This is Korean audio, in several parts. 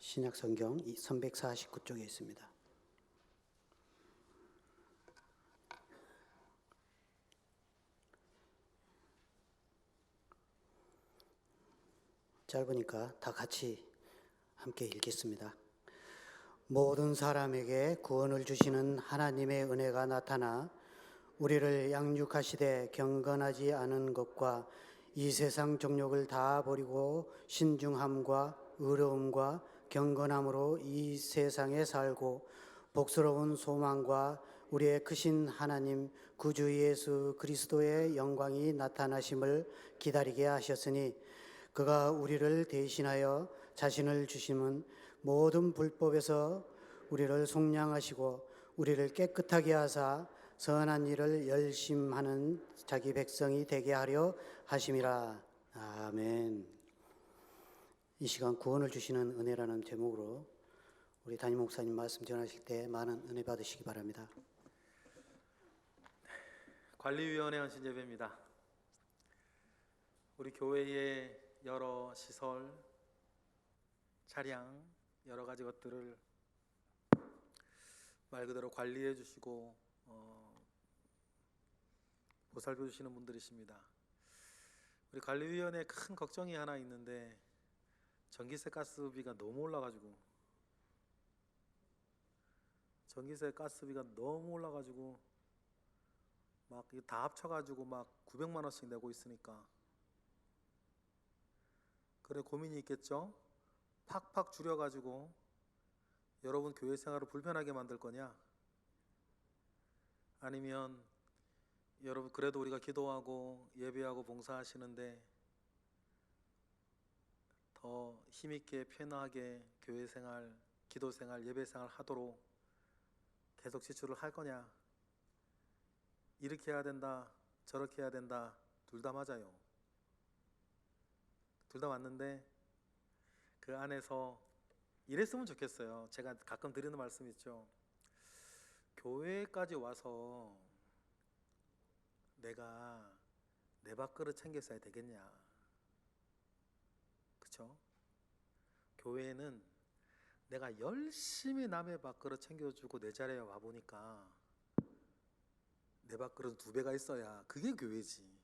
신약성경 349쪽에 있습니다. 짧으니까 다 같이 함께 읽겠습니다. 모든 사람에게 구원을 주시는 하나님의 은혜가 나타나 우리를 양육하시되 경건하지 않은 것과 이 세상 정욕을 다 버리고 신중함과 의로움과 경건함으로 이 세상에 살고 복스러운 소망과 우리의 크신 하나님 구주 예수 그리스도의 영광이 나타나심을 기다리게 하셨으니 그가 우리를 대신하여 자신을 주심은 모든 불법에서 우리를 속량하시고 우리를 깨끗하게 하사 선한 일을 열심하는 자기 백성이 되게 하려 하심이라. 아멘. 이 시간 구원을 주시는 은혜라는 제목으로 우리 담임 목사님 말씀 전하실 때 많은 은혜 받으시기 바랍니다. 관리위원회 헌신 예배입니다. 우리 교회의 여러 시설, 차량, 여러 가지 것들을 말 그대로 관리해 주시고 보살펴 주시는 분들이십니다. 우리 관리위원회에 큰 걱정이 하나 있는데 전기세 가스비가 너무 올라가지고 막 다 합쳐가지고 막 900만 원씩 내고 있으니까 그래 고민이 있겠죠? 팍팍 줄여가지고 여러분 교회 생활을 불편하게 만들 거냐? 아니면 여러분 그래도 우리가 기도하고 예배하고 봉사하시는데 더 힘있게 편하게 교회 생활, 기도 생활, 예배 생활 하도록 계속 지출을 할 거냐? 이렇게 해야 된다, 저렇게 해야 된다, 둘 다 맞아요. 둘 다 맞는데 그 안에서 이랬으면 좋겠어요. 제가 가끔 드리는 말씀 있죠. 교회까지 와서 내가 내 밥그릇 챙겼어야 되겠냐? 그쵸? 교회는 내가 열심히 남의 밥그릇 챙겨주고 내 자리에 와보니까 내 밥그릇은 2배가 있어야 그게 교회지.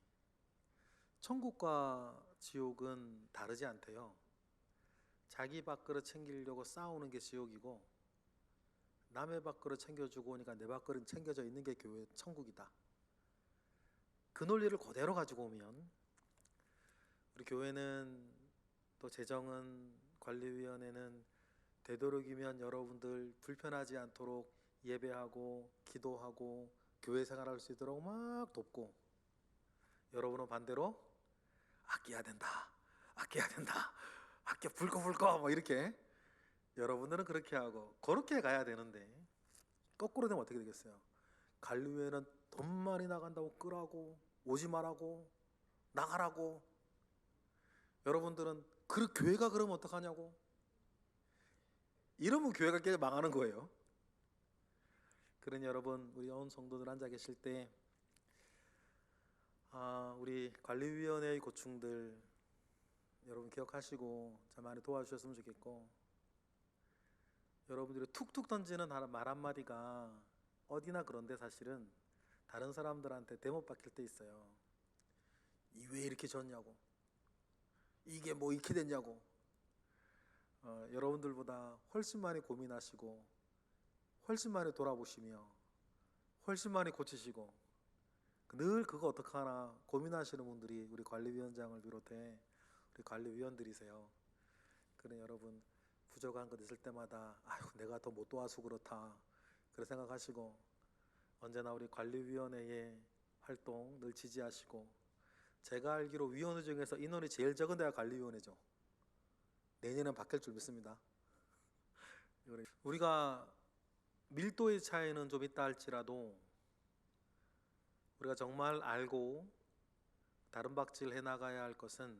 천국과 지옥은 다르지 않대요. 자기 밥그릇 챙기려고 싸우는 게 지옥이고 남의 밥그릇 챙겨주고 오니까 내 밥그릇 챙겨져 있는 게 교회 천국이다. 그 논리를 그대로 가지고 오면 우리 교회는 또 재정은 관리위원회는 되도록이면 여러분들 불편하지 않도록 예배하고 기도하고 교회 생활할 수 있도록 막 돕고, 여러분은 반대로 아껴야 된다, 아껴 불꺼 뭐 이렇게 여러분들은 그렇게 하고 그렇게 가야 되는데 거꾸로 되면 어떻게 되겠어요? 관리위원회는 돈 많이 나간다고 끄라고 오지 말라고 나가라고, 여러분들은 그 교회가 그러면 어떡하냐고, 이러면 교회가 깨 망하는 거예요. 그러니 여러분, 우리 온 성도들 앉아 계실 때 우리 관리위원회의 고충들 여러분 기억하시고 참 많이 도와주셨으면 좋겠고, 여러분들이 툭툭 던지는 말 한마디가 어디나 그런데 사실은 다른 사람들한테 대못 박힐 때 있어요. 이 왜 이렇게 졌냐고, 이게 뭐 이렇게 됐냐고. 여러분들보다 훨씬 많이 고민하시고 훨씬 많이 돌아보시며 훨씬 많이 고치시고 늘 그거 어떡하나 고민하시는 분들이 우리 관리위원장을 비롯해 우리 관리위원들이세요. 그래 여러분 부족한 것 있을 때마다 아유 내가 더 못 도와서 그렇다 그렇게 생각하시고, 언제나 우리 관리위원회의 활동 늘 지지하시고, 제가 알기로 위원회 중에서 인원이 제일 적은 데가 관리위원회죠. 내년엔 바뀔 줄 믿습니다. 우리가 밀도의 차이는 좀 있다 할지라도 우리가 정말 알고 다른 박질 해나가야 할 것은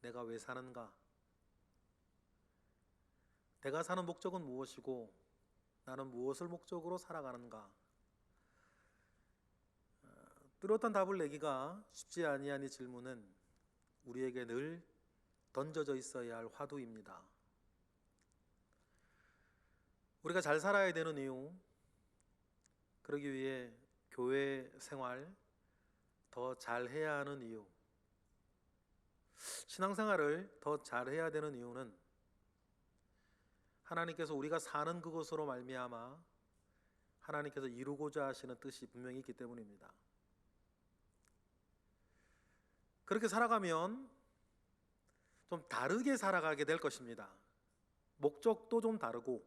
내가 왜 사는가, 내가 사는 목적은 무엇이고 나는 무엇을 목적으로 살아가는가. 뚜렷한 답을 내기가 쉽지 아니한 이 질문은 우리에게 늘 던져져 있어야 할 화두입니다. 우리가 잘 살아야 되는 이유, 그러기 위해 교회 생활 더 잘해야 하는 이유, 신앙생활을 더 잘해야 되는 이유는 하나님께서 우리가 사는 그것으로 말미암아 하나님께서 이루고자 하시는 뜻이 분명히 있기 때문입니다. 그렇게 살아가면 좀 다르게 살아가게 될 것입니다. 목적도 좀 다르고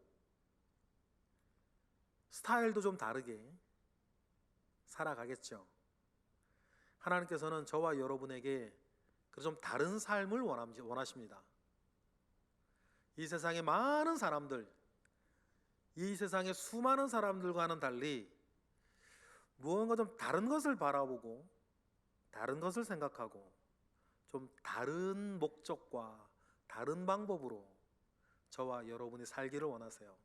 스타일도 좀 다르게 살아가겠죠. 하나님께서는 저와 여러분에게 좀 다른 삶을 원하십니다. 이 세상의 많은 사람들, 이 세상의 수많은 사람들과는 달리 무언가 좀 다른 것을 바라보고 다른 것을 생각하고 좀 다른 목적과 다른 방법으로 저와 여러분이 살기를 원하세요.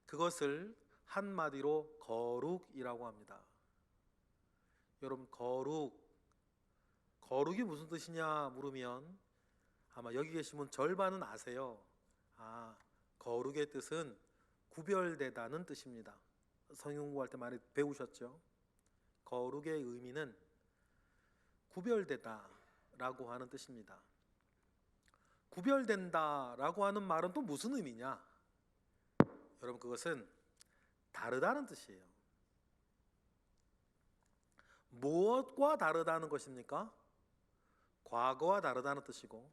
그것을 한마디로 거룩이라고 합니다. 여러분, 거룩이 무슨 뜻이냐 물으면 아마 여기 계신 분 절반은 아세요. 거룩의 뜻은 구별되다는 뜻입니다. 성경 공부할 때 많이 배우셨죠? 거룩의 의미는 구별되다라고 하는 뜻입니다. 구별된다라고 하는 말은 또 무슨 의미냐? 여러분, 그것은 다르다는 뜻이에요. 무엇과 다르다는 것입니까? 과거와 다르다는 뜻이고,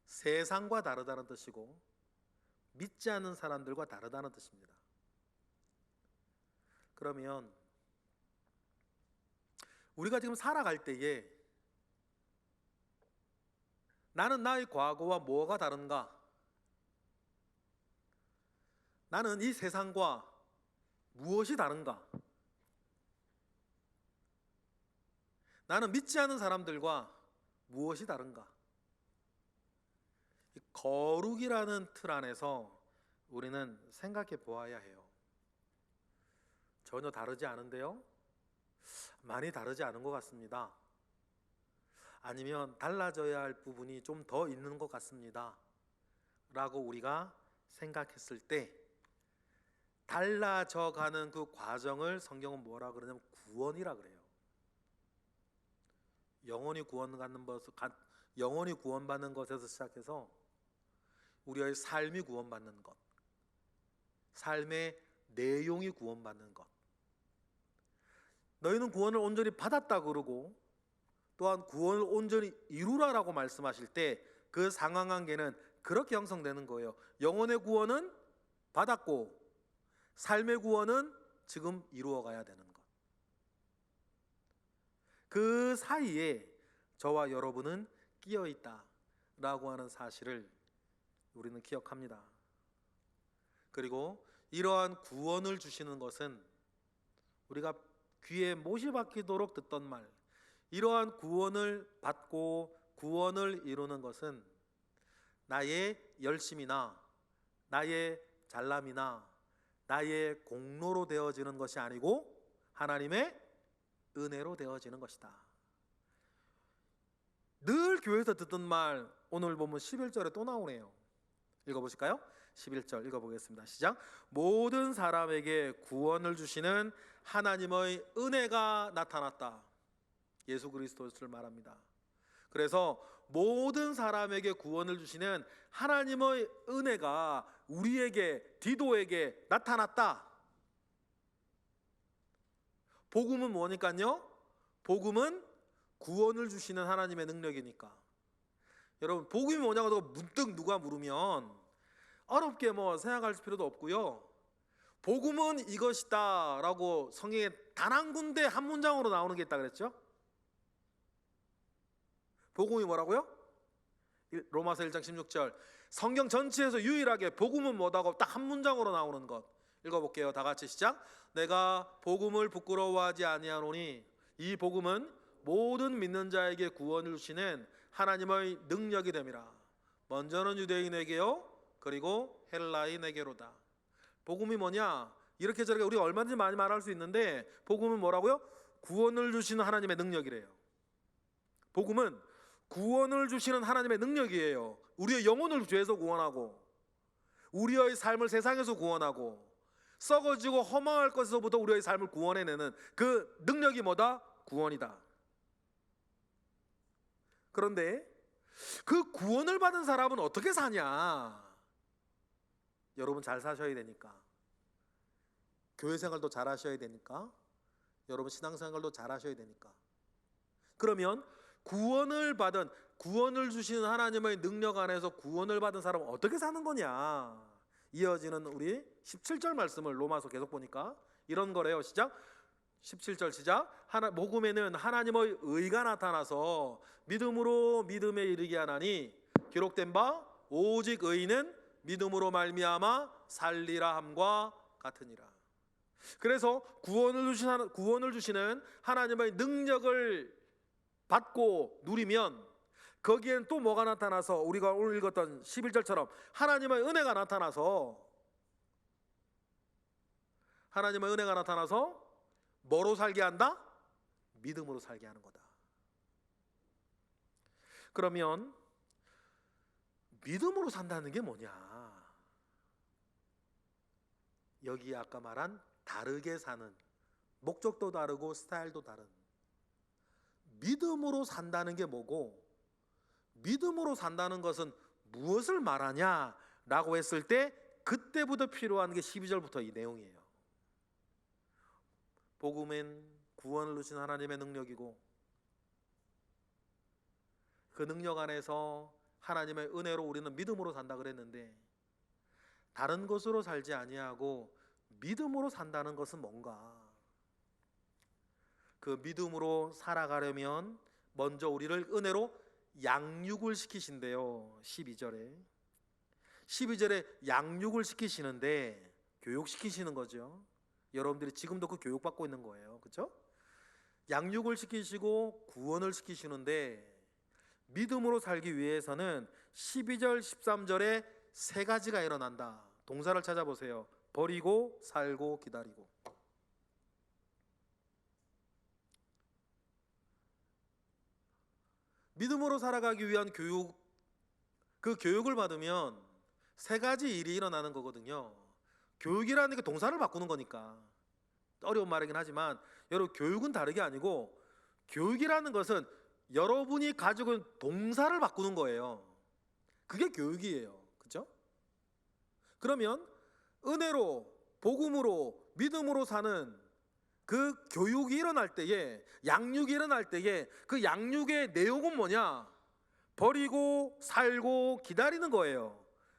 세상과 다르다는 뜻이고, 믿지 않는 사람들과 다르다는 뜻입니다. 그러면 우리가 지금 살아갈 때에 나는 나의 과거와 뭐가 다른가? 나는 이 세상과 무엇이 다른가? 나는 믿지 않는 사람들과 무엇이 다른가? 거룩이라는 틀 안에서 우리는 생각해 보아야 해요. 전혀 다르지 않은데요? 많이 다르지 않은 것 같습니다. 아니면 달라져야 할 부분이 좀 더 있는 것 같습니다 라고 우리가 생각했을 때 달라져 가는 그 과정을 성경은 뭐라 그러냐면 구원이라 그래요. 영원히 구원받는 것에서 시작해서 우리의 삶이 구원받는 것, 삶의 내용이 구원받는 것. 너희는 구원을 온전히 받았다 그러고 또한 구원을 온전히 이루라라고 말씀하실 때 그 상하관계는 그렇게 형성되는 거예요. 영혼의 구원은 받았고 삶의 구원은 지금 이루어가야 되는 것. 그 사이에 저와 여러분은 끼어 있다라고 하는 사실을 우리는 기억합니다. 그리고 이러한 구원을 주시는 것은 우리가 귀에 못이 박히도록 듣던 말, 이러한 구원을 받고 구원을 이루는 것은 나의 열심이나 나의 잘남이나 나의 공로로 되어지는 것이 아니고 하나님의 은혜로 되어지는 것이다. 늘 교회에서 듣던 말 오늘 보면 11절에 또 나오네요. 읽어보실까요? 11절 읽어보겠습니다. 시작. 모든 사람에게 구원을 주시는 하나님의 은혜가 나타났다. 예수 그리스도를 말합니다. 그래서 모든 사람에게 구원을 주시는 하나님의 은혜가 우리에게, 디도에게 나타났다. 복음은 뭐니까요? 복음은 구원을 주시는 하나님의 능력이니까. 여러분, 복음이 뭐냐고 문득 누가 물으면 어렵게 생각할 필요도 없고요. 복음은 이것이다 라고 성경에 단 한 군데 한 문장으로 나오는 게 있다 그랬죠? 복음이 뭐라고요? 로마서 1장 16절. 성경 전체에서 유일하게 복음은 뭐다고 딱 한 문장으로 나오는 것. 읽어볼게요. 다 같이 시작. 내가 복음을 부끄러워하지 아니하노니 이 복음은 모든 믿는 자에게 구원을 주시는 하나님의 능력이 됨이라. 먼저는 유대인에게요, 그리고 헬라인에게로다. 복음이 뭐냐? 이렇게 저렇게 우리가 얼마든지 많이 말할 수 있는데 복음은 뭐라고요? 구원을 주시는 하나님의 능력이래요. 복음은 구원을 주시는 하나님의 능력이에요. 우리의 영혼을 죄에서 구원하고 우리의 삶을 세상에서 구원하고 썩어지고 허망할 것에서부터 우리의 삶을 구원해내는 그 능력이 뭐다? 구원이다. 그런데 그 구원을 받은 사람은 어떻게 사냐? 여러분 잘 사셔야 되니까, 교회 생활도 잘 하셔야 되니까, 여러분 신앙생활도 잘 하셔야 되니까. 그러면 구원을 주시는 하나님의 능력 안에서 구원을 받은 사람은 어떻게 사는 거냐? 이어지는 우리 17절 말씀을 로마서 계속 보니까 이런 거래요. 시작. 17절 시작. 복음에는 하나님의 의가 나타나서 믿음으로 믿음에 이르게 하나니 기록된 바 오직 의인은 믿음으로 말미암아 살리라 함과 같으니라. 그래서 구원을 주시는 하나님의 능력을 받고 누리면 거기엔 또 뭐가 나타나서 우리가 오늘 읽었던 11절처럼 하나님의 은혜가 나타나서 뭐로 살게 한다? 믿음으로 살게 하는 거다. 그러면 믿음으로 산다는 게 뭐냐? 여기 아까 말한 다르게 사는, 목적도 다르고 스타일도 다른 믿음으로 산다는 게 뭐고, 믿음으로 산다는 것은 무엇을 말하냐라고 했을 때 그때부터 필요한 게 12절부터 이 내용이에요. 복음은 구원을 주신 하나님의 능력이고 그 능력 안에서 하나님의 은혜로 우리는 믿음으로 산다 그랬는데, 다른 것으로 살지 아니하고 믿음으로 산다는 것은 뭔가? 그 믿음으로 살아가려면 먼저 우리를 은혜로 양육을 시키신대요. 12절에 양육을 시키시는데 교육시키시는 거죠. 여러분들이 지금도 그 교육받고 있는 거예요. 그렇죠? 양육을 시키시고 구원을 시키시는데, 믿음으로 살기 위해서는 12절 13절에 세 가지가 일어난다. 동사를 찾아보세요. 버리고, 살고, 기다리고. 믿음으로 살아가기 위한 그 교육을 받으면 세 가지 일이 일어나는 거거든요. 교육이라는 게 동사를 바꾸는 거니까 어려운 말이긴 하지만, 여러분 교육은 다르게 아니고 교육이라는 것은 여러분이 가지고 있는 동사를 바꾸는 거예요. 그게 교육이에요. 그렇죠? 그러면 은혜로, 복음으로, 믿음으로 사는 그 교육이 일어날 때에, 양육이 일어날 때에 그 양육의 내용은 뭐냐? 버리고, 살고, 기다리는 거예요.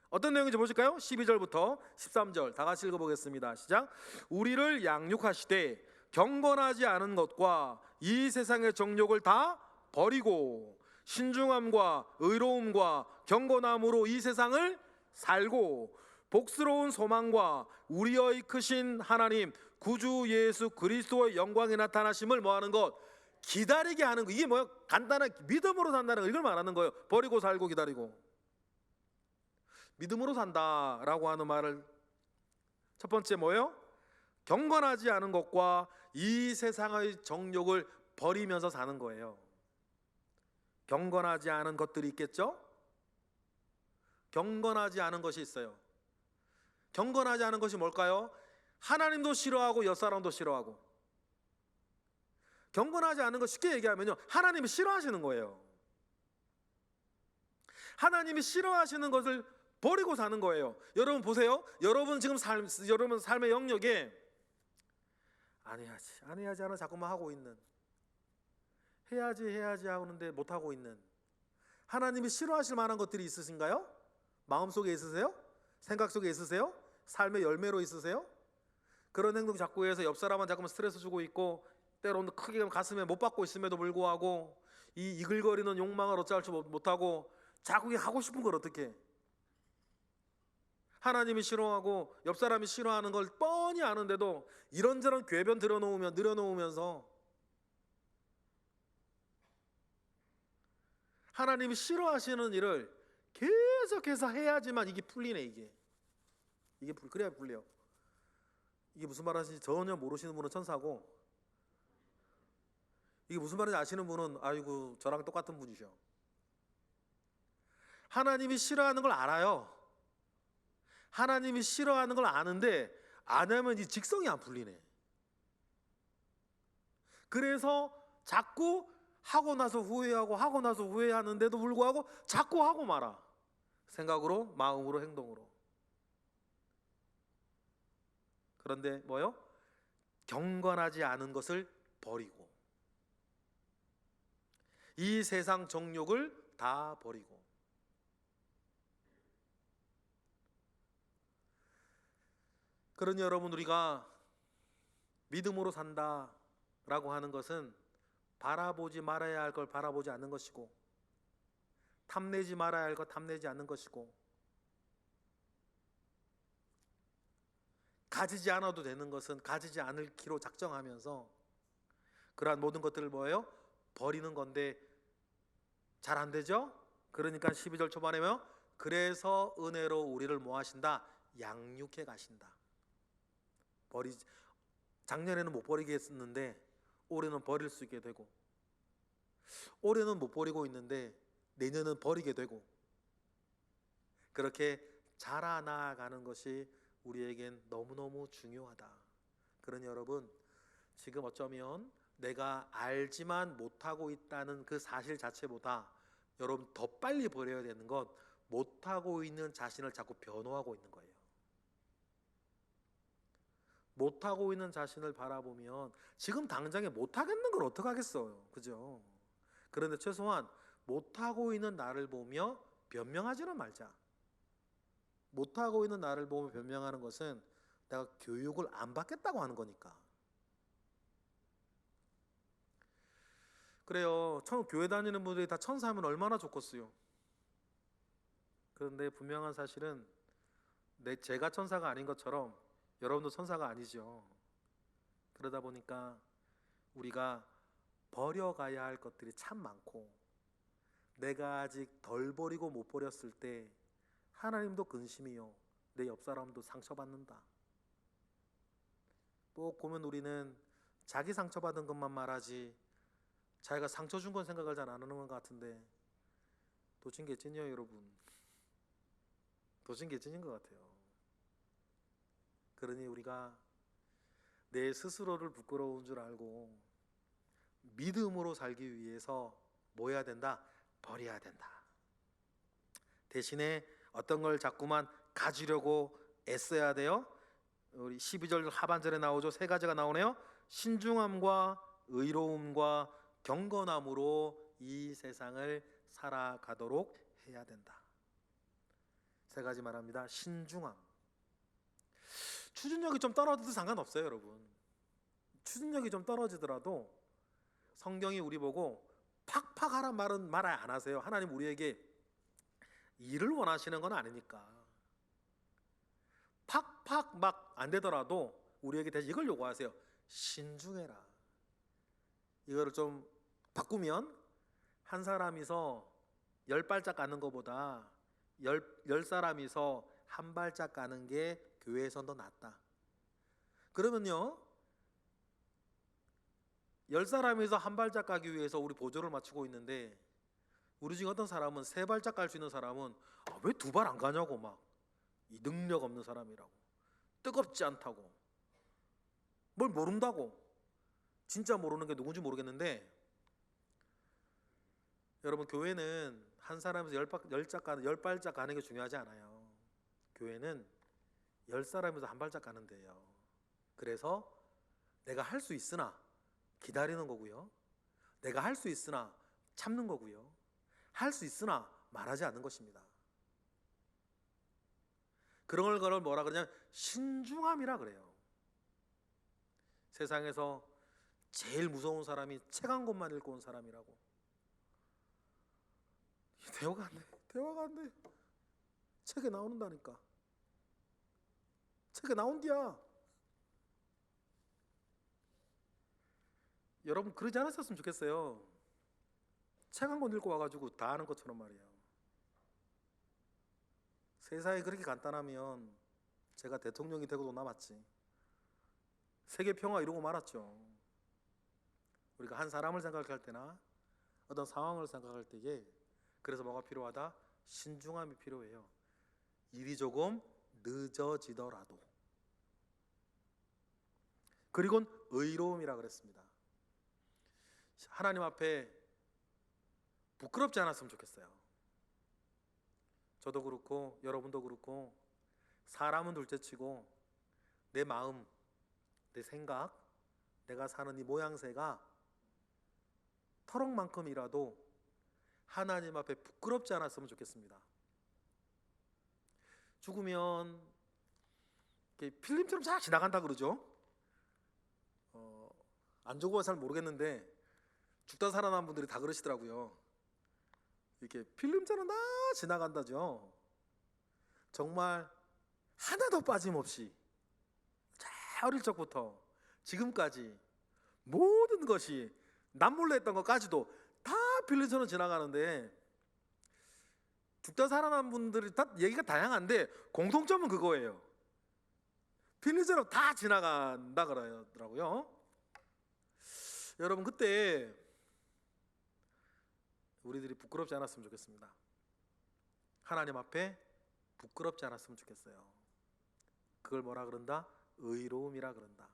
어떤 내용인지 보실까요? 12절부터 13절 다 같이 읽어보겠습니다. 시작. 우리를 양육하시되 경건하지 않은 것과 이 세상의 정욕을 다 버리고 신중함과 의로움과 경건함으로 이 세상을 살고 복스러운 소망과 우리의 크신 하나님 구주 예수 그리스도의 영광이 나타나심을 뭐하는 것? 기다리게 하는 거. 이게 뭐야? 간단한 믿음으로 산다는 거, 이걸 말하는 거예요. 버리고 살고 기다리고. 믿음으로 산다라고 하는 말을 첫 번째 뭐예요? 경건하지 않은 것과 이 세상의 정욕을 버리면서 사는 거예요. 경건하지 않은 것들이 있겠죠? 경건하지 않은 것이 있어요. 경건하지 않은 것이 뭘까요? 하나님도 싫어하고 옆사람도 싫어하고. 경건하지 않은 것 쉽게 얘기하면요, 하나님이 싫어하시는 거예요. 하나님이 싫어하시는 것을 버리고 사는 거예요. 여러분 보세요. 여러분 지금 여러분 삶의 영역에 안 해야지 하나 자꾸만 하고 있는, 해야지 하는데 못 하고 있는, 하나님이 싫어하실 만한 것들이 있으신가요? 마음속에 있으세요? 생각 속에 있으세요? 삶의 열매로 있으세요? 그런 행동 자꾸 해서 옆 사람은 자꾸만 스트레스 주고 있고, 때로는 크게 가슴에 못 받고 있음에도 불구하고 이 이글거리는 욕망을 어찌할 줄 못하고 자꾸 하고 싶은 걸 어떻게? 하나님이 싫어하고 옆 사람이 싫어하는 걸 뻔히 아는데도 이런저런 궤변 늘어놓으면서 하나님이 싫어하시는 일을 계속해서 해야지만 이게 풀리네. 이게 그래야 풀려요. 이게 무슨 말하시는지 전혀 모르시는 분은 천사고, 이게 무슨 말인지 아시는 분은 아이고 저랑 똑같은 분이셔. 하나님이 싫어하는 걸 알아요. 하나님이 싫어하는 걸 아는데 안 하면 이 직성이 안 풀리네. 그래서 자꾸 하고 나서 후회하고 하고 나서 후회하는데도 불구하고 자꾸 하고 말아. 생각으로, 마음으로, 행동으로. 그런데 뭐요? 경건하지 않은 것을 버리고 이 세상 정욕을 다 버리고. 그러니 여러분, 우리가 믿음으로 산다라고 하는 것은 바라보지 말아야 할 걸 바라보지 않는 것이고, 탐내지 말아야 할 것 탐내지 않는 것이고, 가지지 않아도 되는 것은 가지지 않을기로 작정하면서 그러한 모든 것들을 뭐예요? 버리는 건데 잘 안 되죠? 그러니까 12절 초반에 뭐요? 그래서 은혜로 우리를 뭐 하신다? 양육해 가신다. 작년에는 못 버리게 했었는데 올해는 버릴 수 있게 되고, 올해는 못 버리고 있는데 내년은 버리게 되고, 그렇게 자라나가는 것이 우리에겐 너무너무 중요하다. 그러니 여러분, 지금 어쩌면 내가 알지만 못하고 있다는 그 사실 자체보다 여러분 더 빨리 버려야 되는 건 못하고 있는 자신을 자꾸 변호하고 있는 거예요. 못하고 있는 자신을 바라보면 지금 당장에 못하겠는 걸 어떡하겠어요, 그죠? 그런데 최소한 못하고 있는 나를 보며 변명하지는 말자. 못하고 있는 나를 보며 변명하는 것은 내가 교육을 안 받겠다고 하는 거니까. 그래요. 교회 다니는 분들이 다 천사면 얼마나 좋겠어요. 그런데 분명한 사실은 제가 천사가 아닌 것처럼 여러분도 천사가 아니죠. 그러다 보니까 우리가 버려가야 할 것들이 참 많고, 내가 아직 덜 버리고 못 버렸을 때 하나님도 근심이요, 내 옆 사람도 상처받는다. 꼭 보면 우리는 자기 상처받은 것만 말하지 자기가 상처 준 건 생각을 잘 안 하는 것 같은데, 도찐개찐이요 여러분. 도찐개찐인 것 같아요. 그러니 우리가 내 스스로를 부끄러운 줄 알고 믿음으로 살기 위해서 뭐 해야 된다? 버려야 된다. 대신에 어떤 걸 자꾸만 가지려고 애써야 돼요. 우리 12절 하반절에 나오죠. 세 가지가 나오네요. 신중함과 의로움과 경건함으로 이 세상을 살아가도록 해야 된다. 세 가지 말합니다. 신중함. 추진력이 좀 떨어져도 상관없어요, 여러분. 추진력이 좀 떨어지더라도 성경이 우리 보고 팍팍 하란 말은 말 안 하세요. 하나님 우리에게 일을 원하시는 건 아니니까. 팍팍 막 안 되더라도 우리에게 대신 이걸 요구하세요. 신중해라. 이거를 좀 바꾸면 한 사람이서 10발짝 가는 것보다 10사람이서 한 발짝 가는 게 교회에선 더 낫다. 그러면요, 10사람에서 한 발짝 가기 위해서 우리 보조를 맞추고 있는데, 우리 중에 어떤 사람은 3발짝 갈 수 있는 사람은 왜 2발 안 가냐고 막, 이 능력 없는 사람이라고, 뜨겁지 않다고, 뭘 모른다고. 진짜 모르는 게 누군지 모르겠는데, 여러분, 교회는 한 사람에서 10발짝 가는 게 중요하지 않아요. 교회는 10사람에서 한 발짝 가는 데예요. 그래서 내가 할 수 있으나 기다리는 거고요, 내가 할 수 있으나 참는 거고요, 할 수 있으나 말하지 않는 것입니다. 그런 걸 뭐라 그러냐면 신중함이라 그래요. 세상에서 제일 무서운 사람이 책 한 권만 읽고 온 사람이라고. 대화가 안 돼. 책에 나오는다니까. 책에 나온디야. 여러분 그러지 않았었으면 좋겠어요. 책 한 권 읽고 와가지고 다 아는 것처럼 말이에요. 세상이 그렇게 간단하면 제가 대통령이 되고도 남았지. 세계 평화 이루고 말았죠. 우리가 한 사람을 생각할 때나 어떤 상황을 생각할 때에, 그래서 뭐가 필요하다? 신중함이 필요해요. 일이 조금 늦어지더라도. 그리고는 의로움이라 그랬습니다. 하나님 앞에 부끄럽지 않았으면 좋겠어요. 저도 그렇고 여러분도 그렇고 사람은 둘째치고 내 마음, 내 생각, 내가 사는 이 모양새가 터럭만큼이라도 하나님 앞에 부끄럽지 않았으면 좋겠습니다. 죽으면 필름처럼 쫙 지나간다 그러죠. 안 죽어서 잘 모르겠는데 죽다 살아난 분들이 다 그러시더라고요. 이렇게 필름처럼 다 지나간다죠. 정말 하나도 빠짐없이 어릴 적부터 지금까지 모든 것이 남몰래 했던 것까지도 다 필름처럼 지나가는데, 죽다 살아난 분들이 다 얘기가 다양한데 공통점은 그거예요. 필름처럼 다 지나간다 그러더라고요. 여러분, 그때 우리들이 부끄럽지 않았으면 좋겠습니다. 하나님 앞에 부끄럽지 않았으면 좋겠어요. 그걸 뭐라 그런다? 의로움이라 그런다.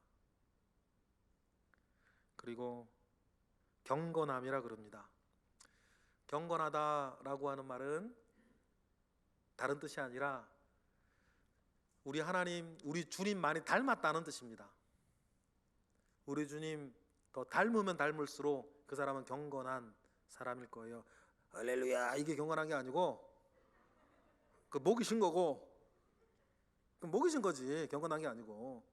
그리고 경건함이라 그럽니다. 경건하다라고 하는 말은 다른 뜻이 아니라 우리 하나님, 우리 주님 많이 닮았다는 뜻입니다. 우리 주님 더 닮으면 닮을수록 그 사람은 경건한 사람일 거예요. 할렐루야, 이게 경건한 게 아니고 그 목이 신 거고, 그 목이 신 거지, 경건한 게 아니고.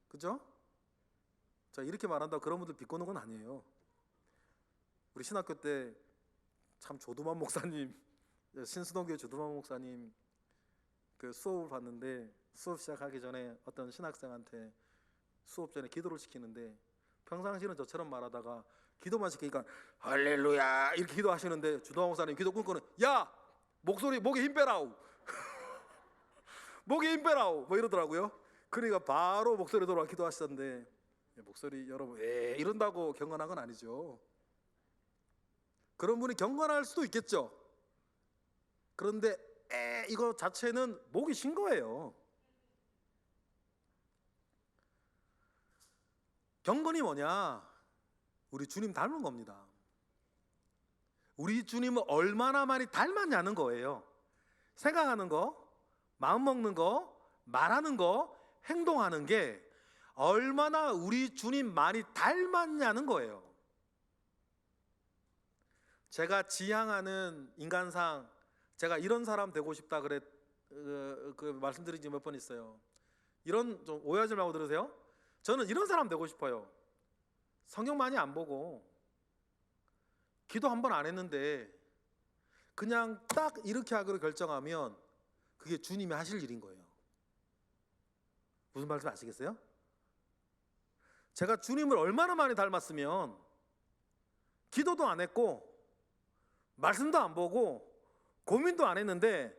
그죠? 자, 이렇게 말한다고 그런 분들 비꼬는 건 아니에요. 우리 신학교 때 참 조두만 목사님, 신수동교회 조두만 목사님 그 수업을 봤는데, 수업 시작하기 전에 어떤 신학생한테 수업 전에 기도를 시키는데, 평상시는 저처럼 말하다가 기도만 시키니까 할렐루야 이렇게 기도하시는데, 조두만 목사님 기도 끊고는 야! 목에 힘 빼라우 목에 힘 빼라우 뭐 이러더라고요. 그러니까 바로 목소리 돌아와 기도하시던데, 목소리 여러분 이런다고 경건한 건 아니죠. 그런 분이 경건할 수도 있겠죠. 그런데 이거 자체는 목이 신 거예요. 경건이 뭐냐? 우리 주님 닮은 겁니다. 우리 주님을 얼마나 많이 닮았냐는 거예요. 생각하는 거, 마음 먹는 거, 말하는 거, 행동하는 게 얼마나 우리 주님 많이 닮았냐는 거예요. 제가 지향하는 인간상, 제가 이런 사람 되고 싶다 말씀드린 지 몇 번 있어요. 이런, 좀 오해하지 말고 들으세요. 저는 이런 사람 되고 싶어요. 성경 많이 안 보고 기도 한 번 안 했는데 그냥 딱 이렇게 하기로 결정하면 그게 주님이 하실 일인 거예요. 무슨 말씀 아시겠어요? 제가 주님을 얼마나 많이 닮았으면 기도도 안 했고 말씀도 안 보고 고민도 안 했는데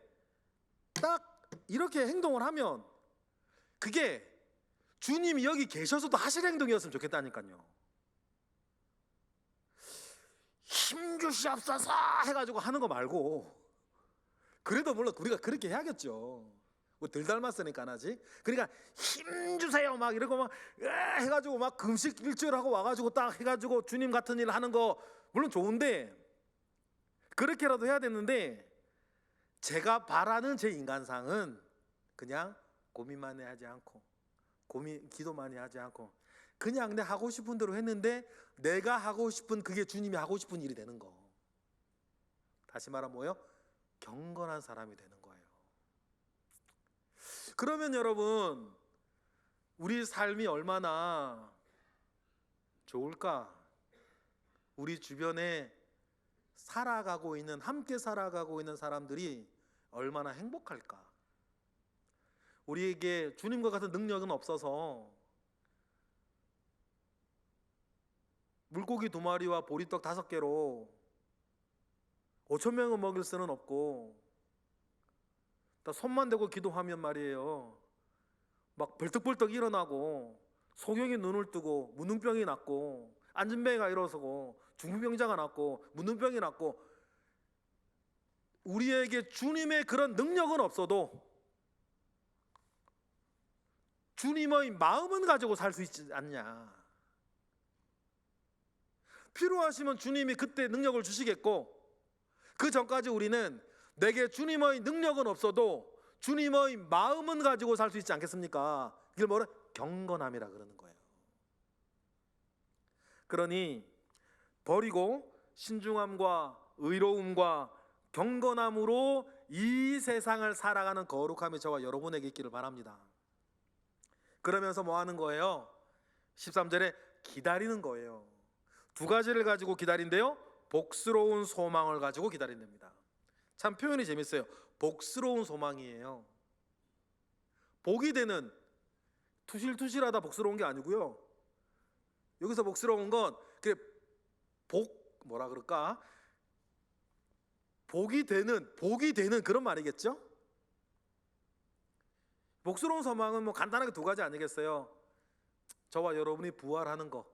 딱 이렇게 행동을 하면 그게 주님이 여기 계셔서도 하실 행동이었으면 좋겠다니까요. 힘주시옵소서 해가지고 하는 거 말고, 그래도 물론 우리가 그렇게 해야겠죠. 덜 닮았으니까 안 하지. 그러니까 힘주세요 막 이러고 막 해가지고 막 금식 일주일 하고 와가지고 딱 해가지고 주님 같은 일 하는 거 물론 좋은데, 그렇게라도 해야 되는데, 제가 바라는 제 인간상은 그냥 고민 많이 하지 않고 기도 많이 하지 않고 그냥 내 하고 싶은 대로 했는데, 내가 하고 싶은 그게 주님이 하고 싶은 일이 되는 거. 다시 말하면 뭐예요? 경건한 사람이 되는 거예요. 그러면 여러분, 우리 삶이 얼마나 좋을까? 우리 주변에 함께 살아가고 있는 사람들이 얼마나 행복할까? 우리에게 주님과 같은 능력은 없어서 물고기 2마리와 보리떡 5개로 5,000명을 먹일 수는 없고, 다 손만 대고 기도하면 말이에요, 막 벌떡벌떡 일어나고 소경이 눈을 뜨고 문둥병이 낫고 안진뱅이가 일어서고 중풍병자가 낫고 문둥병이 낫고, 우리에게 주님의 그런 능력은 없어도 주님의 마음은 가지고 살 수 있지 않냐. 필요하시면 주님이 그때 능력을 주시겠고, 그 전까지 우리는 내게 주님의 능력은 없어도 주님의 마음은 가지고 살 수 있지 않겠습니까? 이걸 뭐라? 경건함이라 그러는 거예요. 그러니 버리고 신중함과 의로움과 경건함으로 이 세상을 살아가는 거룩함이 저와 여러분에게 있기를 바랍니다. 그러면서 뭐 하는 거예요? 13절에 기다리는 거예요. 두 가지를 가지고 기다린대요. 복스러운 소망을 가지고 기다린답니다. 참 표현이 재밌어요. 복스러운 소망이에요. 복이 되는, 투실투실하다 복스러운 게 아니고요. 여기서 복스러운 건 뭐라 그럴까? 복이 되는 그런 말이겠죠? 복스러운 소망은 뭐 간단하게 두 가지 아니겠어요? 저와 여러분이 부활하는 거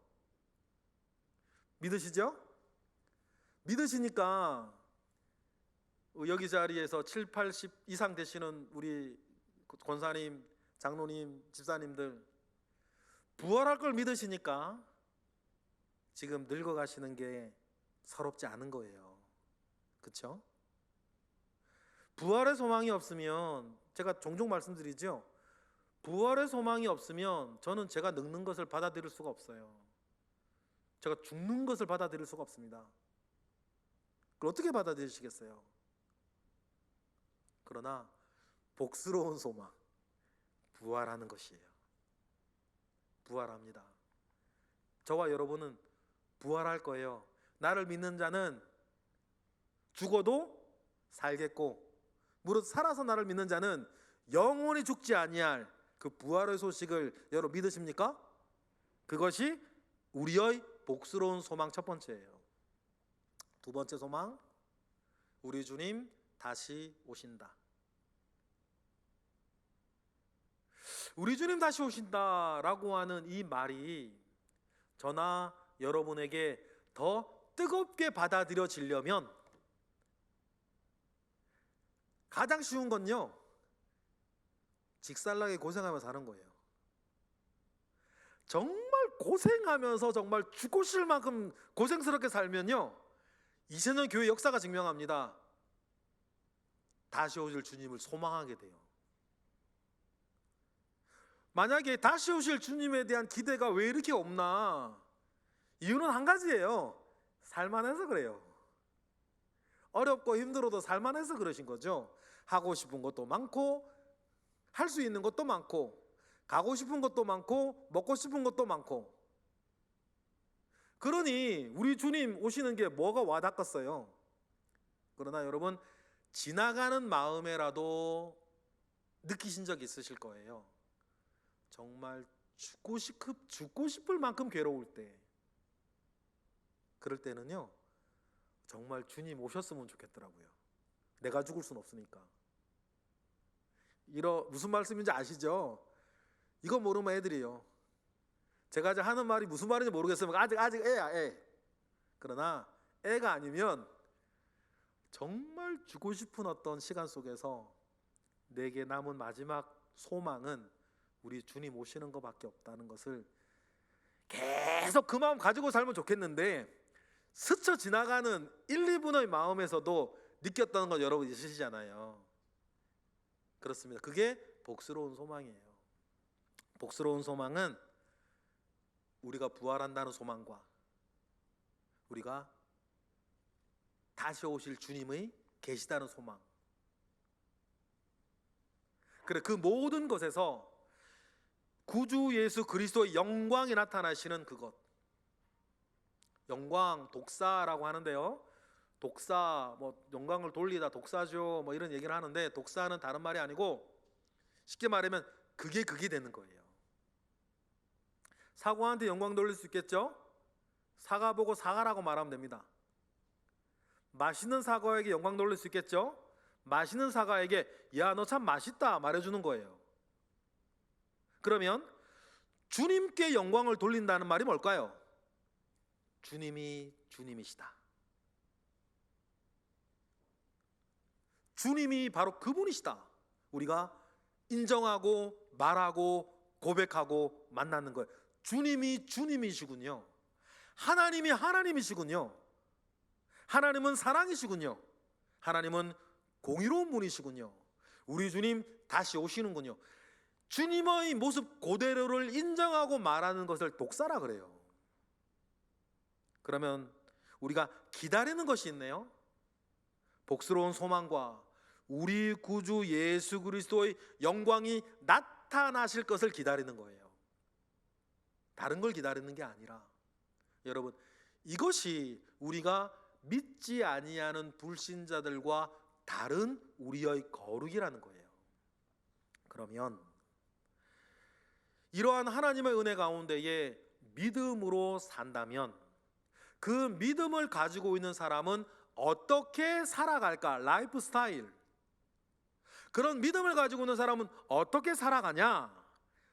믿으시죠? 믿으시니까 여기 자리에서 7, 80 이상 되시는 우리 권사님, 장로님, 집사님들 부활할 걸 믿으시니까 지금 늙어가시는 게 서럽지 않은 거예요. 그렇죠? 부활의 소망이 없으면, 제가 종종 말씀드리죠, 부활의 소망이 없으면 저는 제가 늙는 것을 받아들일 수가 없어요. 제가 죽는 것을 받아들일 수가 없습니다. 그걸 어떻게 받아들이시겠어요? 그러나 복스러운 소망, 부활하는 것이에요. 부활합니다. 저와 여러분은 부활할 거예요. 나를 믿는 자는 죽어도 살겠고, 무릇 살아서 나를 믿는 자는 영원히 죽지 아니할 그 부활의 소식을 여러분 믿으십니까? 그것이 우리의 복스러운 소망 첫 번째예요. 두 번째 소망, 우리 주님 다시 오신다. 우리 주님 다시 오신다라고 하는 이 말이 저나 여러분에게 더 뜨겁게 받아들여지려면 가장 쉬운 건요, 직살나게 고생하면서 사는 거예요. 정말 고생하면서 정말 죽고 싶을 만큼 고생스럽게 살면요, 2000년 교회 역사가 증명합니다. 다시 오실 주님을 소망하게 돼요. 만약에 다시 오실 주님에 대한 기대가 왜 이렇게 없나? 이유는 한 가지예요. 살만해서 그래요. 어렵고 힘들어도 살만해서 그러신 거죠. 하고 싶은 것도 많고, 할 수 있는 것도 많고, 가고 싶은 것도 많고, 먹고 싶은 것도 많고. 그러니 우리 주님 오시는 게 뭐가 와닿겠어요? 그러나 여러분, 지나가는 마음에라도 느끼신 적 있으실 거예요. 정말 죽고 싶을 만큼 괴로울 때, 그럴 때는요, 정말 주님 오셨으면 좋겠더라고요. 내가 죽을 순 없으니까. 무슨 말씀인지 아시죠? 이거 모르면 애들이에요. 제가 이제 하는 말이 무슨 말인지 모르겠으면 아직 애야, 애. 그러나 애가 아니면 정말 주고 싶은 어떤 시간 속에서 내게 남은 마지막 소망은 우리 주님 오시는 것밖에 없다는 것을 계속 그 마음 가지고 살면 좋겠는데, 스쳐 지나가는 1, 2분의 마음에서도 느꼈다는 건 여러분 있으시잖아요. 그렇습니다. 그게 복스러운 소망이에요. 복스러운 소망은 우리가 부활한다는 소망과 우리가 다시 오실 주님의 계시다는 소망, 그래, 그 모든 것에서 구주 예수 그리스도의 영광이 나타나시는 그것, 영광, 독사라고 하는데요, 독사, 뭐 영광을 돌리다, 독사죠, 뭐 이런 얘기를 하는데, 독사는 다른 말이 아니고 쉽게 말하면 그게 되는 거예요. 사과한테 영광 돌릴 수 있겠죠? 사과 보고 사과라고 말하면 됩니다. 맛있는 사과에게 영광 돌릴 수 있겠죠? 맛있는 사과에게 야, 너 참 맛있다 말해주는 거예요. 그러면 주님께 영광을 돌린다는 말이 뭘까요? 주님이 주님이시다. 주님이 바로 그분이시다. 우리가 인정하고 말하고 고백하고 만나는 거예요. 주님이 주님이시군요. 하나님이 하나님이시군요. 하나님은 사랑이시군요. 하나님은 공의로운 분이시군요. 우리 주님 다시 오시는군요. 주님의 모습 그대로를 인정하고 말하는 것을 독사라 그래요. 그러면 우리가 기다리는 것이 있네요. 복스러운 소망과 우리 구주 예수 그리스도의 영광이 나타나실 것을 기다리는 거예요. 다른 걸 기다리는 게 아니라, 여러분, 이것이 우리가 믿지 아니하는 불신자들과 다른 우리의 거룩이라는 거예요. 그러면 이러한 하나님의 은혜 가운데에 믿음으로 산다면 그 믿음을 가지고 있는 사람은 어떻게 살아갈까? 라이프 스타일. 그런 믿음을 가지고 있는 사람은 어떻게 살아가냐?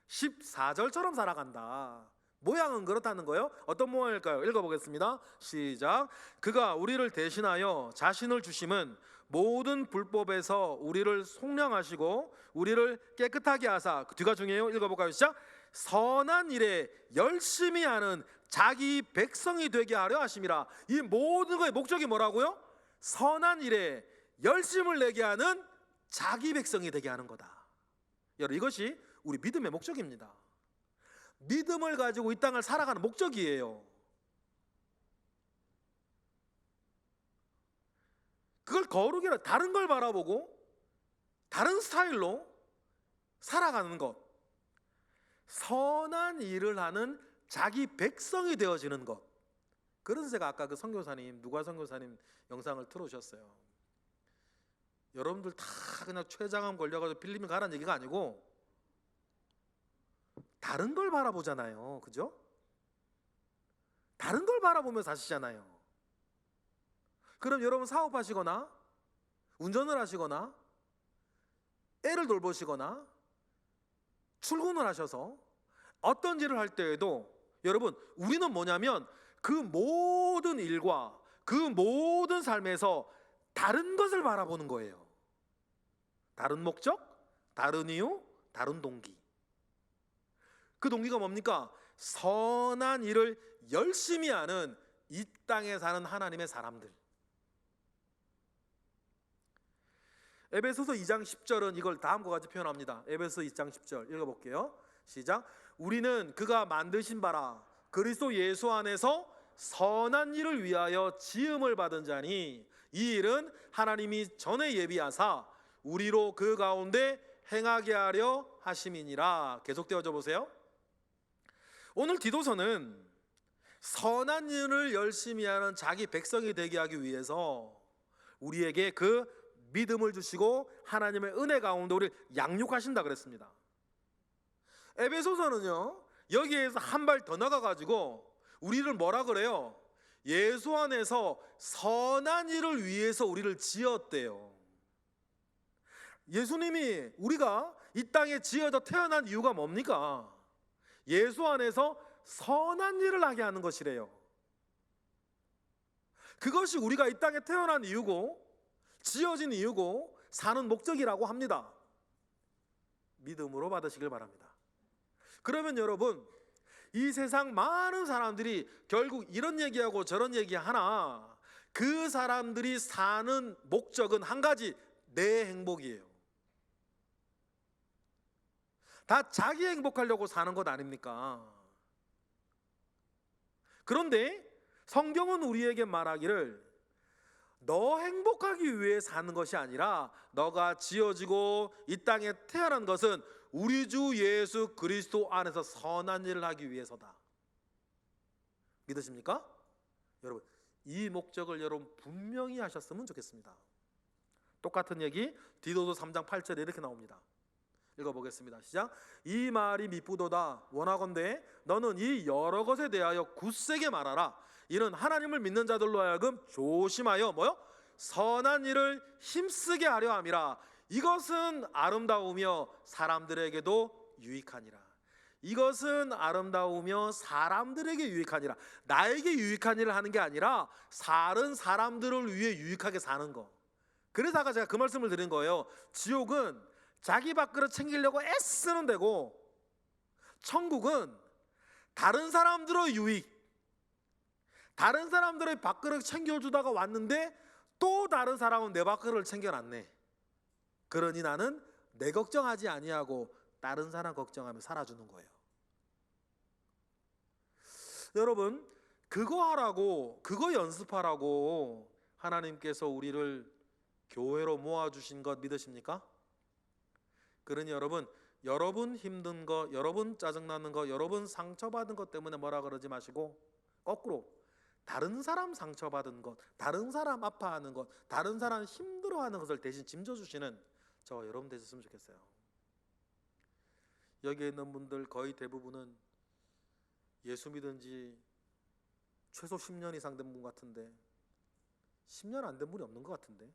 14절처럼 살아간다. 모양은 그렇다는 거예요. 어떤 모양일까요? 읽어보겠습니다. 시작. 그가 우리를 대신하여 자신을 주심은 모든 불법에서 우리를 속량하시고 우리를 깨끗하게 하사, 그 뒤가 중요해요. 읽어볼까요? 시작. 선한 일에 열심히 하는 자기 백성이 되게 하려 하심이라. 이 모든 것의 목적이 뭐라고요? 선한 일에 열심을 내게 하는 자기 백성이 되게 하는 거다. 여러분, 이것이 우리 믿음의 목적입니다. 믿음을 가지고 이 땅을 살아가는 목적이에요. 그걸 거룩이라, 다른 걸 바라보고 다른 스타일로 살아가는 것, 선한 일을 하는 자기 백성이 되어지는 것. 그래서 제가 아까 그 선교사님, 누가 선교사님 영상을 틀어주셨어요. 여러분들 다 그냥 췌장암 걸려가지고 필리핀 가라는 얘기가 아니고 다른 걸 바라보잖아요. 그죠? 다른 걸 바라보며 사시잖아요. 그럼 여러분 사업하시거나 운전을 하시거나 애를 돌보시거나 출근을 하셔서 어떤 일을 할 때에도 여러분, 우리는 뭐냐면 그 모든 일과 그 모든 삶에서 다른 것을 바라보는 거예요. 다른 목적, 다른 이유, 다른 동기. 그 동기가 뭡니까? 선한 일을 열심히 하는 이 땅에 사는 하나님의 사람들. 에베소서 2장 10절은 이걸 다음과 같이 표현합니다. 에베소서 2장 10절 읽어볼게요. 시작. 우리는 그가 만드신 바라 그리스도 예수 안에서 선한 일을 위하여 지음을 받은 자니 이 일은 하나님이 전에 예비하사 우리로 그 가운데 행하게 하려 하심이니라. 계속 떼어져 보세요. 오늘 디도서는 선한 일을 열심히 하는 자기 백성이 되게 하기 위해서 우리에게 그 믿음을 주시고 하나님의 은혜 가운데 우리를 양육하신다 그랬습니다. 에베소서는요, 여기에서 한 발 더 나가가지고 우리를 뭐라 그래요? 예수 안에서 선한 일을 위해서 우리를 지었대요. 예수님이 우리가 이 땅에 지어져 태어난 이유가 뭡니까? 예수 안에서 선한 일을 하게 하는 것이래요. 그것이 우리가 이 땅에 태어난 이유고 지어진 이유고 사는 목적이라고 합니다. 믿음으로 받으시길 바랍니다. 그러면 여러분, 이 세상 많은 사람들이 결국 이런 얘기하고 저런 얘기하나 그 사람들이 사는 목적은 한 가지, 내 행복이에요. 다 자기 행복하려고 사는 것 아닙니까? 그런데 성경은 우리에게 말하기를 너 행복하기 위해 사는 것이 아니라 너가 지어지고 이 땅에 태어난 것은 우리 주 예수 그리스도 안에서 선한 일을 하기 위해서다. 믿으십니까? 여러분, 이 목적을 여러분 분명히 하셨으면 좋겠습니다. 똑같은 얘기 디도서 3장 8절에 이렇게 나옵니다. 읽어보겠습니다. 시작. 이 말이 미쁘도다. 원하건대 너는 이 여러 것에 대하여 굳세게 말하라. 이는 하나님을 믿는 자들로 하여금 조심하여 뭐요? 선한 일을 힘쓰게 하려 함이라. 이것은 아름다우며 사람들에게도 유익하니라. 이것은 아름다우며 사람들에게 유익하니라. 나에게 유익한 일을 하는 게 아니라 다른 사람들을 위해 유익하게 사는 거. 그래서 아까 제가 그 말씀을 드린 거예요. 지옥은 자기 밥그릇 챙기려고 애쓰는 데고, 천국은 다른 사람들의 유익, 다른 사람들의 밥그릇 챙겨주다가 왔는데 또 다른 사람은 내 밥그릇을 챙겨놨네. 그러니 나는 내 걱정하지 아니하고 다른 사람 걱정하며 살아주는 거예요. 여러분, 그거 하라고, 그거 연습하라고 하나님께서 우리를 교회로 모아주신 것 믿으십니까? 그러니 여러분 힘든 거, 여러분 짜증나는 거, 여러분 상처받은 것 때문에 뭐라 그러지 마시고 거꾸로 다른 사람 상처받은 것, 다른 사람 아파하는 것, 다른 사람 힘들어하는 것을 대신 짐져주시는 저 여러분 되셨으면 좋겠어요. 여기에 있는 분들 거의 대부분은 예수 믿은 지 최소 10년 이상 된 분 같은데 10년 안 된 분이 없는 것 같은데.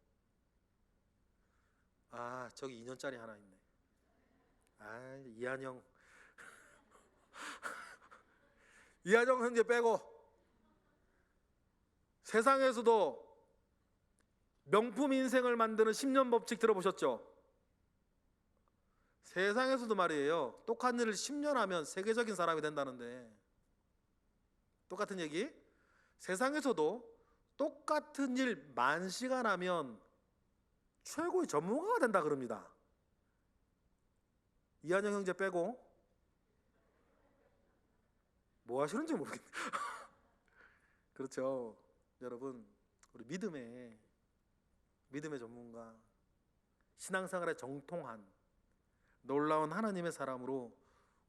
아, 저기 2년짜리 하나 있네. 아, 이한영 이한영 형제 빼고 세상에서도 명품 인생을 만드는 10년 법칙 들어보셨죠? 세상에서도 말이에요, 똑같은 일을 10년 하면 세계적인 사람이 된다는데, 똑같은 얘기, 세상에서도 똑같은 일 10,000시간 하면 최고의 전문가가 된다 그럽니다. 이한영 형제 빼고 뭐 하시는지 모르겠네. 그렇죠. 여러분, 우리 믿음의 전문가, 신앙생활에 정통한 놀라운 하나님의 사람으로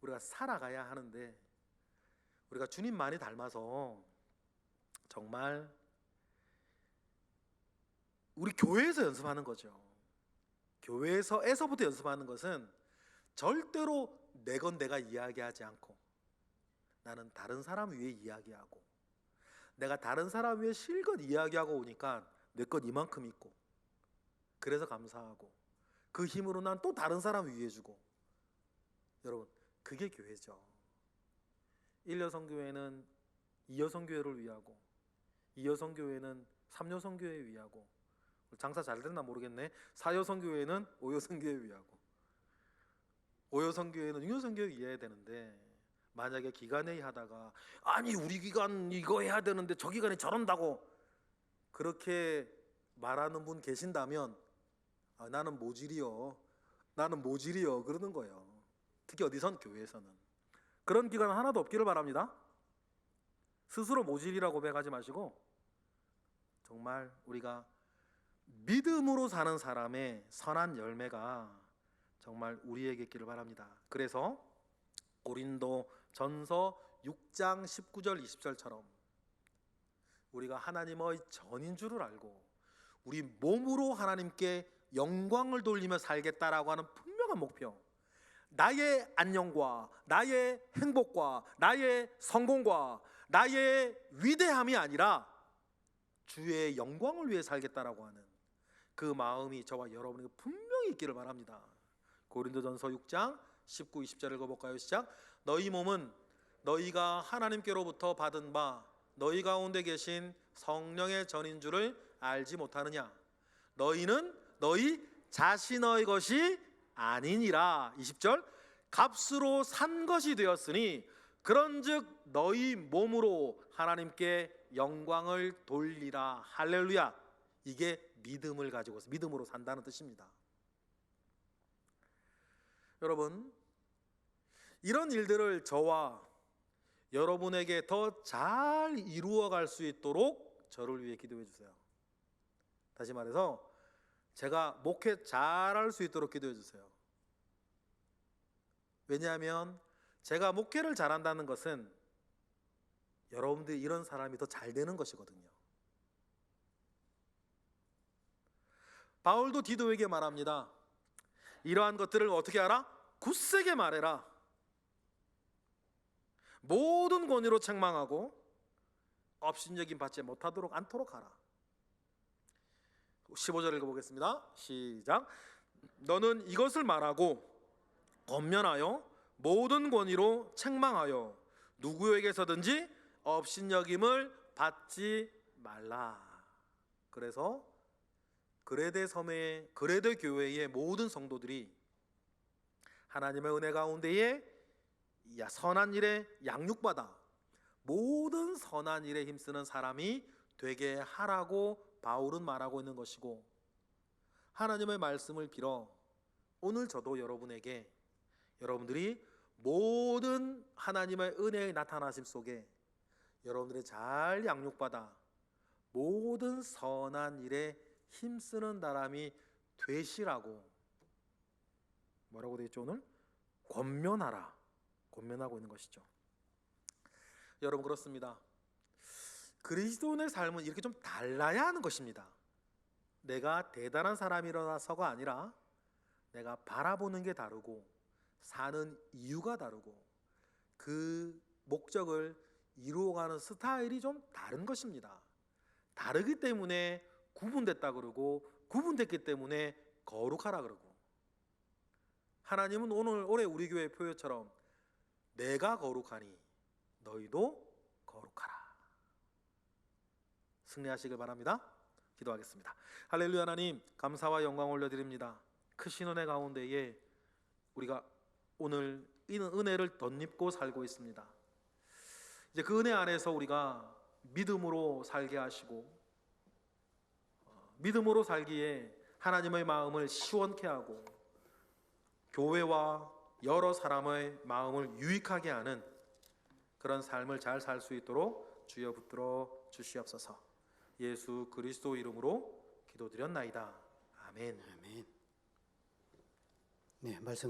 우리가 살아가야 하는데, 우리가 주님 많이 닮아서 정말 우리 교회에서 연습하는 거죠. 교회에서부터 연습하는 것은 절대로 내 건 내가 이야기하지 않고 나는 다른 사람 위에 이야기하고, 내가 다른 사람 위에 실컷 이야기하고 오니까 내 것 이만큼 있고, 그래서 감사하고 그 힘으로 난 또 다른 사람 위해 주고. 여러분, 그게 교회죠. 1여성교회는 2여성교회를 위하고, 2여성교회는 3여성교회 위하고, 장사 잘 됐나 모르겠네. 4여성교회는 5여성교회 위하고, 5여성교회는 6여성교회 위해야 되는데, 만약에 기간회의 하다가 아니 우리 기간 이거 해야 되는데 저 기간에 저런다고 그렇게 말하는 분 계신다면, 아, 나는 모질이요 그러는 거예요. 특히 어디선? 교회에서는. 그런 기간 하나도 없기를 바랍니다. 스스로 모질이라고 고백하지 마시고 정말 우리가 믿음으로 사는 사람의 선한 열매가 정말 우리에게 있기를 바랍니다. 그래서 고린도 전서 6장 19절 20절처럼 우리가 하나님의 전인 줄을 알고 우리 몸으로 하나님께 영광을 돌리며 살겠다라고 하는 분명한 목표, 나의 안녕과 나의 행복과 나의 성공과 나의 위대함이 아니라 주의 영광을 위해 살겠다라고 하는 그 마음이 저와 여러분에게 분명히 있기를 바랍니다. 고린도전서 6장 19, 20절 읽어볼까요? 시작. 너희 몸은 너희가 하나님께로부터 받은 바 너희 가운데 계신 성령의 전인 줄을 알지 못하느냐? 너희는 너희 자신의 것이 아니니라. 20절. 값으로 산 것이 되었으니 그런즉 너희 몸으로 하나님께 영광을 돌리라. 할렐루야. 이게 믿음을 가지고 믿음으로 산다는 뜻입니다. 여러분, 이런 일들을 저와 여러분에게 더 잘 이루어갈 수 있도록 저를 위해 기도해 주세요. 다시 말해서 제가 목회 잘할 수 있도록 기도해 주세요. 왜냐하면 제가 목회를 잘한다는 것은 여러분들이 이런 사람이 더 잘 되는 것이거든요. 바울도 디도에게 말합니다. 이러한 것들을 어떻게 하라? 굳세게 말해라. 모든 권위로 책망하고 업신여김 받지 못하도록 않도록 하라. 15절 읽어보겠습니다. 시작. 너는 이것을 말하고 권면하여 모든 권위로 책망하여 누구에게서든지 업신여김을 받지 말라. 그래서 그레데 섬의 그레데 교회의 모든 성도들이 하나님의 은혜 가운데에 선한 일에 양육받아 모든 선한 일에 힘쓰는 사람이 되게 하라고 바울은 말하고 있는 것이고, 하나님의 말씀을 빌어 오늘 저도 여러분에게 여러분들이 모든 하나님의 은혜의 나타나심 속에 여러분들이 잘 양육받아 모든 선한 일에 힘쓰는 사람이 되시라고 뭐라고 되어 있죠? 오늘 권면하라, 권면하고 있는 것이죠. 여러분, 그렇습니다. 그리스도인의 삶은 이렇게 좀 달라야 하는 것입니다. 내가 대단한 사람이라서가 아니라 내가 바라보는 게 다르고 사는 이유가 다르고 그 목적을 이루어가는 스타일이 좀 다른 것입니다. 다르기 때문에 구분됐다 그러고 구분됐기 때문에 거룩하라 그러고, 하나님은 올해 우리 교회 표어처럼 내가 거룩하니 너희도 거룩하라. 승리하시길 바랍니다. 기도하겠습니다. 할렐루야. 하나님, 감사와 영광 올려드립니다. 크신 은혜 가운데에 우리가 오늘 이 은혜를 덧입고 살고 있습니다. 이제 그 은혜 안에서 우리가 믿음으로 살게 하시고, 믿음으로 살기에 하나님의 마음을 시원케 하고 교회와 여러 사람의 마음을 유익하게 하는 그런 삶을 잘 살 수 있도록 주여 붙들어 주시옵소서. 예수 그리스도 이름으로 기도드렸나이다. 아멘. 아멘. 네, 말씀